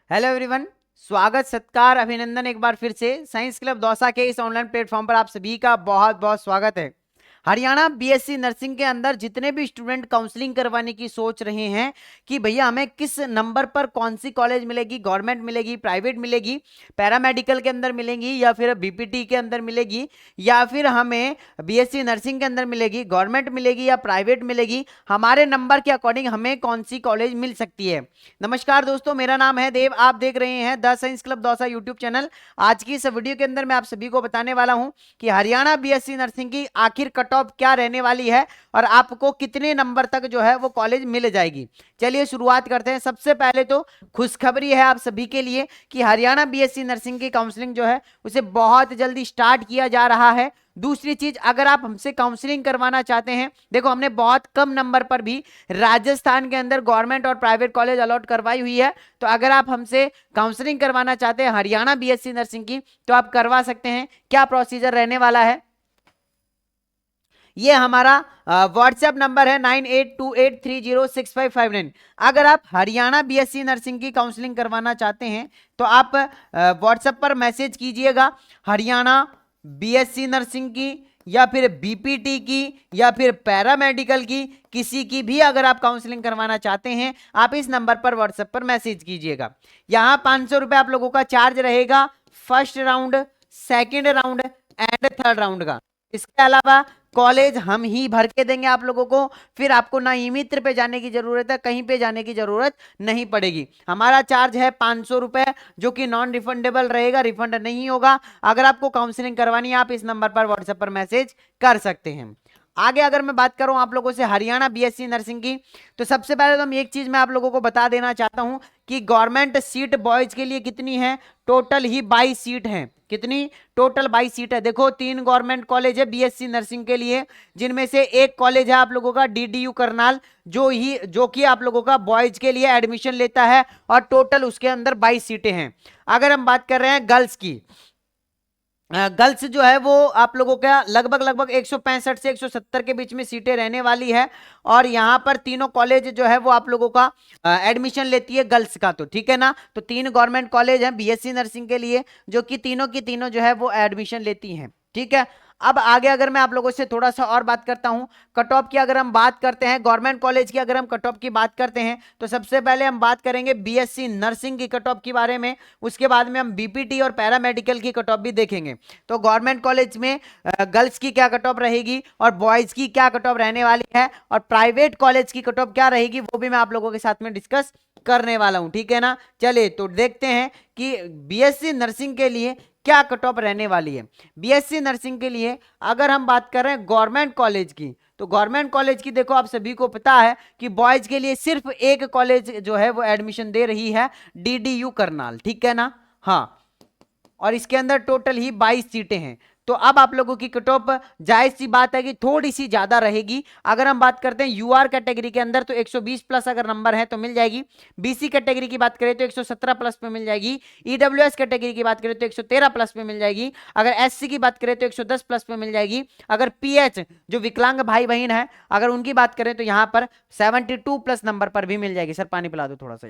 Hello everyone, स्वागत सत्कार अभिनंदन एक बार फिर से साइंस क्लब दौसा के इस ऑनलाइन प्लेटफॉर्म पर आप सभी का बहुत बहुत स्वागत है। हरियाणा बीएससी नर्सिंग के अंदर जितने भी स्टूडेंट काउंसलिंग करवाने की सोच रहे हैं कि भैया हमें किस नंबर पर कौन सी कॉलेज मिलेगी, गवर्नमेंट मिलेगी, प्राइवेट मिलेगी, पैरामेडिकल के अंदर मिलेगी या फिर बीपीटी के अंदर मिलेगी या फिर हमें बीएससी नर्सिंग के अंदर मिलेगी, गवर्नमेंट मिलेगी या प्राइवेट मिलेगी, हमारे नंबर के अकॉर्डिंग हमें कौन सी कॉलेज मिल सकती है। नमस्कार दोस्तों, मेरा नाम है देव, आप देख रहे हैं the science club Dausa YouTube channel. आज की इस वीडियो के अंदर मैं आप सभी को बताने वाला हूं कि हरियाणा बीएससी नर्सिंग की आखिर कट ऑफ क्या रहने वाली है और आपको कितने नंबर तक जो है वो कॉलेज मिल जाएगी। चलिए शुरुआत करते हैं। सबसे पहले तो खुशखबरी है आप सभी के लिए कि हरियाणा बीएससी नर्सिंग की काउंसलिंग जो है उसे बहुत जल्दी स्टार्ट किया जा रहा है। दूसरी चीज, अगर आप हमसे काउंसलिंग करवाना चाहते हैं, देखो हमने बहुत कम नंबर पर भी राजस्थान के अंदर गवर्नमेंट और प्राइवेट कॉलेज अलॉट करवाई हुई है। तो अगर आप हमसे काउंसलिंग करवाना चाहते हैं हरियाणा बीएससी नर्सिंग की तो आप करवा सकते हैं। क्या प्रोसीजर रहने वाला है, ये हमारा व्हाट्सएप नंबर है 9828306559। अगर आप हरियाणा बीएससी नर्सिंग की काउंसलिंग करवाना चाहते हैं तो आप व्हाट्सएप पर मैसेज कीजिएगा हरियाणा बीएससी नर्सिंग की या फिर बीपीटी की या फिर पैरामेडिकल की, किसी की भी अगर आप काउंसलिंग करवाना चाहते हैं आप इस नंबर पर व्हाट्सएप पर मैसेज कीजिएगा। यहां 500 रुपए आप लोगों का चार्ज रहेगा first round, second round and third round का। इसके अलावा कॉलेज हम ही भर के देंगे आप लोगों को, फिर आपको ना ई मित्र पे जाने की जरूरत है, कहीं पे जाने की जरूरत नहीं पड़ेगी। हमारा चार्ज है 500 रुपए जो कि नॉन रिफंडेबल रहेगा, रिफंड नहीं होगा। अगर आपको काउंसलिंग करवानी है आप इस नंबर पर व्हाट्सएप पर मैसेज कर सकते हैं। आगे अगर मैं बात करूं आप लोगों से हरियाणा बीएससी नर्सिंग की, तो सबसे पहले तो हम एक चीज मैं आप लोगों को बता देना चाहता हूं कि गवर्नमेंट सीट बॉयज के लिए कितनी है, टोटल ही 22 सीट है। कितनी? टोटल 22 सीट है। देखो 3 गवर्नमेंट कॉलेज है बीएससी नर्सिंग के लिए, जिनमें से एक कॉलेज है आप लोगों का डीडीयू करनाल जो कि आप लोगों का बॉयज के लिए एडमिशन लेता है और टोटल उसके अंदर 22 सीटें हैं। अगर हम बात कर रहे हैं गर्ल्स की, गर्ल्स जो है वो आप लोगों का लगभग 165 से 170 के बीच में सीटें रहने वाली है। और यहाँ पर तीनों कॉलेज जो है वो आप लोगों का एडमिशन लेती है गर्ल्स का, तो ठीक है ना। तो 3 गवर्नमेंट कॉलेज हैं बीएससी नर्सिंग के लिए जो कि तीनों की तीनों जो है वो एडमिशन लेती हैं, ठीक है। अब आगे अगर मैं आप लोगों से थोड़ा सा और बात करता हूं कट ऑफ की, अगर हम बात करते हैं गवर्नमेंट कॉलेज की, अगर हम कट ऑफ की बात करते हैं तो सबसे पहले हम बात करेंगे बीएससी नर्सिंग की कट ऑफ के बारे में, उसके बाद में हम बीपीटी और पैरामेडिकल की कट ऑफ भी देखेंगे। तो गवर्नमेंट कॉलेज में गर्ल्स की क्या कट ऑफ रहेगी और बॉयज की क्या कट ऑफ रहने वाली है और प्राइवेट कॉलेज की कट ऑफ क्या रहेगी वो भी मैं आप लोगों के साथ में डिस्कस करने वाला हूं, ठीक है ना। चलिए तो देखते हैं कि बीएससी नर्सिंग के लिए क्या कट ऑफ रहने वाली है। बीएससी नर्सिंग के लिए अगर हम बात कर रहे हैं गवर्नमेंट कॉलेज की, तो गवर्नमेंट कॉलेज की देखो आप सभी को पता है कि बॉयज के लिए सिर्फ एक कॉलेज जो है वो एडमिशन दे रही है, डीडीयू करनाल, ठीक है ना। हाँ, और इसके अंदर टोटल ही 22 सीटें हैं। तो अब आप लोगों की कट ऑफ जायज सी बात है कि थोड़ी सी ज्यादा रहेगी। अगर हम बात करते हैं यूआर कैटेगरी के अंदर तो 120 प्लस अगर नंबर है तो मिल जाएगी। बीसी कैटेगरी की बात करें तो 117 प्लस पे मिल जाएगी। ईडब्ल्यूएस कैटेगरी की बात करें तो 113 प्लस पे मिल जाएगी। अगर एससी की बात करें तो 110 प्लस पे मिल जाएगी। अगर पीएच जो विकलांग भाई बहन है अगर उनकी बात करें तो यहां पर 72 प्लस नंबर पर भी मिल जाएगी। सर पानी पिला दो थोड़ा सा,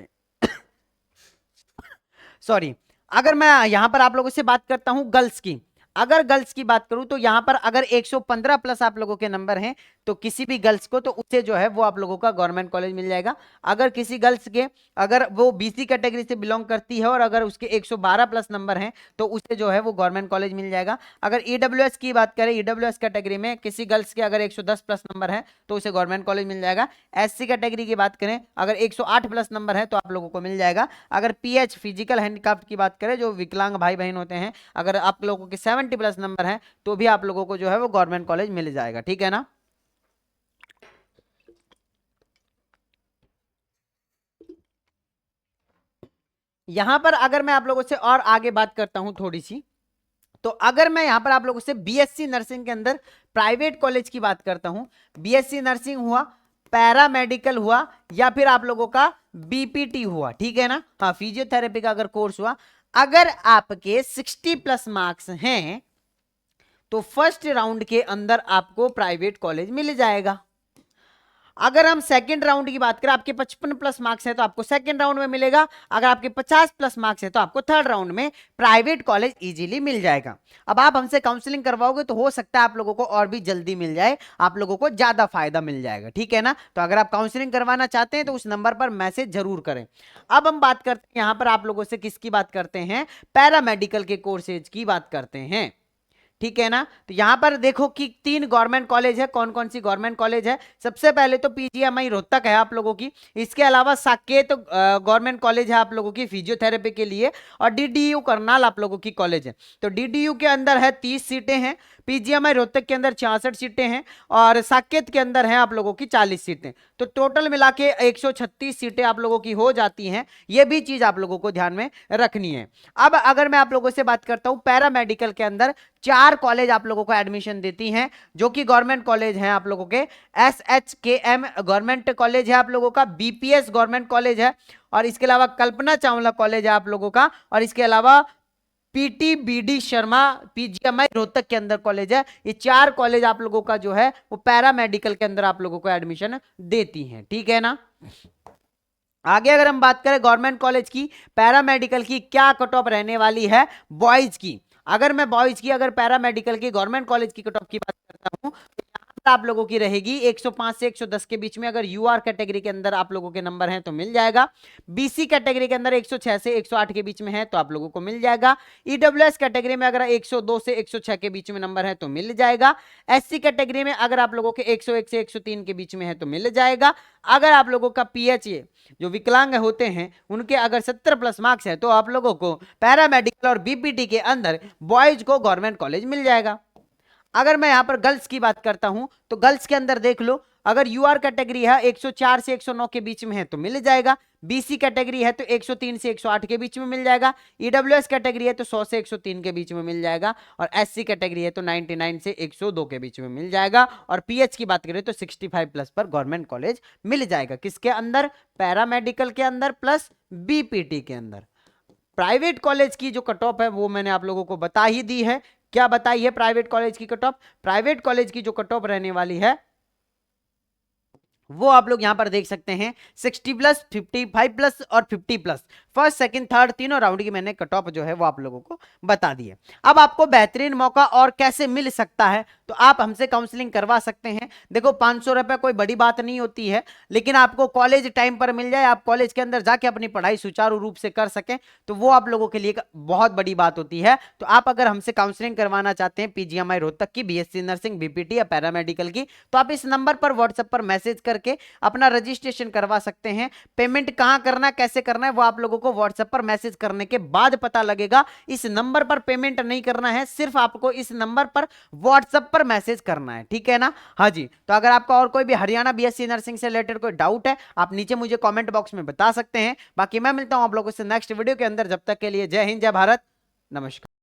सॉरी। अगर मैं यहां पर आप लोगों से बात करता हूं गर्ल्स की, अगर गर्ल्स की बात करूं तो यहां पर अगर 115 प्लस आप लोगों के नंबर हैं तो किसी भी गर्ल्स को तो उससे जो है वो आप लोगों का गवर्नमेंट कॉलेज मिल जाएगा। अगर किसी गर्ल्स के अगर वो बीसी कैटेगरी से बिलोंग करती है और अगर उसके 112 प्लस नंबर हैं तो उससे जो है वो गवर्नमेंट कॉलेज मिल जाएगा। अगर ईडब्ल्यूएस की बात करें, ईडब्ल्यूएस कैटेगरी में किसी गर्ल्स के अगर 110 प्लस नंबर है तो उसे गवर्नमेंट कॉलेज मिल जाएगा। एससी कैटेगरी की बात करें अगर 108 प्लस नंबर है तो आप लोगों को मिल जाएगा। अगर पीएच फिजिकल हैंडीक्राफ्ट की बात करें जो विकलांग भाई बहन होते हैं, अगर आप लोगों के 70 प्लस नंबर है तो भी आप लोगों को जो है वो गवर्नमेंट कॉलेज मिल जाएगा, ठीक है ना। यहां पर अगर मैं आप लोगों से और आगे बात करता हूं थोड़ी सी, तो अगर मैं यहां पर आप लोगों से बीएससी नर्सिंग के अंदर प्राइवेट कॉलेज की बात करता हूं, बीएससी नर्सिंग हुआ, पैरामेडिकल हुआ या फिर आप लोगों का बीपीटी हुआ, ठीक है ना। हाँ, फिजियोथेरेपी का अगर कोर्स हुआ, अगर आपके 60 प्लस मार्क्स हैं तो फर्स्ट राउंड के अंदर आपको प्राइवेट कॉलेज मिल जाएगा। अगर हम सेकंड राउंड की बात करें, आपके 55+ मार्क्स है तो आपको सेकंड राउंड में मिलेगा, अगर आपके 50+ मार्क्स है तो आपको थर्ड राउंड में प्राइवेट कॉलेज इजीली मिल जाएगा। अब आप हमसे काउंसलिंग करवाओगे तो हो सकता है आप लोगों को और भी जल्दी मिल जाए, आप लोगों को ज्यादा फायदा मिल जाएगा, ठीक है ना। तो अगर आप काउंसलिंग करवाना चाहते हैं तो उस नंबर पर मैसेज जरूर करें। अब हम बात करते हैं यहां पर आप लोगों से किसकी बात करते हैं, पैरामेडिकल के कोर्सेज की बात करते हैं, ठीक है ना। तो यहां पर देखो कि 3 गवर्नमेंट कॉलेज है, कौन कौन सी गवर्नमेंट कॉलेज है। सबसे पहले तो पीजीएमआई रोहतक है आप लोगों की, इसके अलावा साकेत गवर्नमेंट कॉलेज है आप लोगों की फिजियोथेरेपी के लिए, और डीडीयू करनाल आप लोगों की कॉलेज है। तो डीडीयू के अंदर है 30 सीटें हैं, पीजीएमआई रोहतक के अंदर 66 सीटें हैं, और साकेत के अंदर है आप लोगों की 40 सीटें। तो टोटल मिला के 136 सीटें आप लोगों की हो जाती हैं, ये भी चीज आप लोगों को ध्यान में रखनी है। अब अगर मैं आप लोगों से बात करता हूं, पैरामेडिकल के अंदर 4 कॉलेज आप लोगों को एडमिशन देती हैं, जो कि गवर्नमेंट कॉलेज हैं आप लोगों के। SHKM गवर्नमेंट कॉलेज है आप लोगों का, BPS गवर्नमेंट कॉलेज है, और इसके अलावा कल्पना चावला कॉलेज है आप लोगों का, और इसके अलावा PTBD शर्मा पीजीएमआई रोहतक के अंदर कॉलेज है। ये 4 कॉलेज आप लोगों का जो है वो पैरामेडिकल के अंदर आप लोगों को एडमिशन देती हैं, ठीक है ना। आगे अगर हम बात करें गवर्नमेंट कॉलेज की, पैरामेडिकल की क्या कट ऑफ रहने वाली है बॉयज की। अगर मैं बॉयज की, अगर पैरामेडिकल की गवर्नमेंट कॉलेज की कट ऑफ की बात करता हूं, आप लोगों की रहेगी 105 से 110 के बीच में। अगर यूआर कैटेगरी के अंदर आप लोगों के नंबर हैं तो मिल जाएगा। बीसी कैटेगरी के अंदर 106 से 108 के बीच में है तो आप लोगों को मिल जाएगा। ईडब्ल्यूएस कैटेगरी में अगर 102 से 106 के बीच में नंबर है तो मिल जाएगा। एससी कैटेगरी में अगर आप लोगों के 101 से 103 के बीच में है तो मिल जाएगा। अगर आप लोगों का पीएचए जो विकलांग होते हैं उनके अगर 70+ मार्क्स है तो आप लोगों को पैरामेडिकल और बीपीटी के अंदर बॉयज को गवर्नमेंट कॉलेज मिल जाएगा। अगर मैं यहां पर गर्ल्स की बात करता हूं तो गर्ल्स के अंदर देख लो, अगर यूआर कैटेगरी है 104 से 109 के बीच में है तो मिल जाएगा। बीसी कैटेगरी है तो 103 से 108 के बीच में मिल जाएगा। ईडब्ल्यूएस कैटेगरी है तो 100 से 103 के बीच में मिल जाएगा, और एससी कैटेगरी है तो 99 से 102 के बीच में मिल जाएगा। और पीएच की बात करें तो 65+ पर गवर्नमेंट कॉलेज मिल जाएगा, किसके अंदर, पैरामेडिकल के अंदर प्लस बीपीटी के अंदर। प्राइवेट कॉलेज की जो कट ऑफ है वो मैंने आप लोगों को बता ही दी है। क्या बताई है प्राइवेट कॉलेज की कट ऑफ, प्राइवेट कॉलेज की जो कट ऑफ रहने वाली है वो आप लोग यहां पर देख सकते हैं 60+, 55+ और 50+, फर्स्ट सेकंड थर्ड तीनों राउंड की मैंने कट ऑफ जो है वो आप लोगों को बता दी है। अब आपको बेहतरीन मौका और कैसे मिल सकता है, तो आप हमसे काउंसलिंग करवा सकते हैं। देखो 500 रुपए कोई बड़ी बात नहीं होती है, लेकिन आपको कॉलेज टाइम पर मिल जाए, आप कॉलेज के अंदर जाके अपनी पढ़ाई सुचारू रूप से कर सकें, तो वो आप लोगों के लिए बहुत बड़ी बात होती है। तो आप अगर हमसे काउंसलिंग करवाना चाहते हैं पीजीएमआई रोहतक की, बीएससी नर्सिंग, बीपीटी या पैरामेडिकल की, तो आप इस नंबर पर व्हाट्सएप पर मैसेज करके अपना रजिस्ट्रेशन करवा सकते हैं। पेमेंट कहां करना है, कैसे करना है, वो आप लोगों को व्हाट्सएप पर मैसेज करने के बाद पता लगेगा। इस नंबर पर पेमेंट नहीं करना है, सिर्फ आपको इस नंबर पर व्हाट्सएप पर मैसेज करना है, ठीक है ना। हाँ जी, तो अगर आपका और कोई भी हरियाणा बीएससी नर्सिंग से रिलेटेड कोई डाउट है, आप नीचे मुझे कमेंट बॉक्स में बता सकते हैं। बाकी मैं मिलता हूं आप लोगों से नेक्स्ट वीडियो के अंदर, जब तक के लिए जय हिंद, जय भारत, नमस्कार।